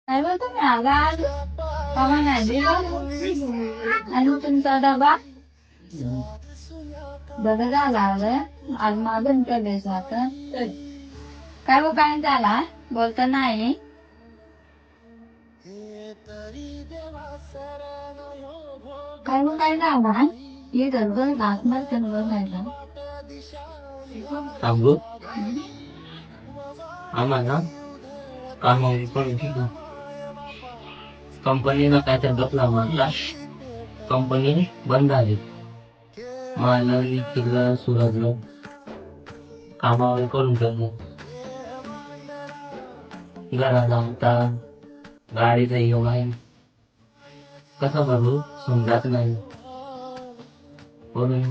काय बोलतो मी आगा आज मामा नाही दिला आणि तुमचा डबा बघा झाला आज मागून प्रदेश आता काय वो काय झाला बोलता नाही काय वो काय झाला ये गडबड लागणार गडबड नाही Aku aman kan? Kamu pun gitu. Company काय तर गप लावला कंपनी बंद झाली मला तिला सुरजला कामावर करून ठेवलं घराला होता गाडीचा योग आहे कसं बघू समजत नाही पण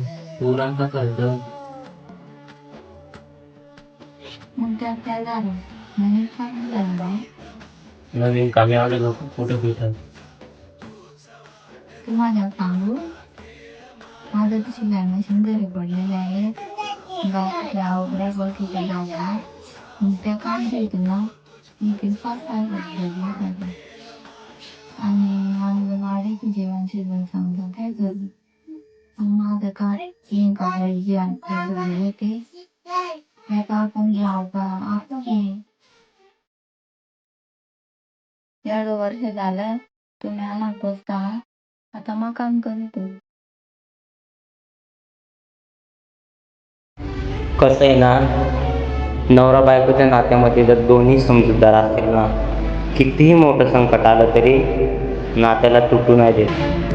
पुरांचा खर्च मग त्यात काय झालं नवीन काम झालं नवीन कामावाले लोक कुठे भेटतात तुम्हाला सांगू माझं तशी मॅनेशन घरी पडलेलं आहे गावातल्या अवघड्या गोष्टीच्या झाल्या मग त्या काम देतो ना मी ते आणि माझं वाढीचं जेवण शिजवून सांगतो काय करू माझं काय तीन काढायची जेवण होते त्याचा आपण घ्याव का आपण घे 1.5 वर्ष झालं तुम्ही आला पोचता आता मग काम करतो कसं आहे ना नवरा बायकोच्या नात्यामध्ये जर दोन्ही समजूतदार असतील ना कितीही मोठं संकट आलं तरी नात्याला तुटू नाही देत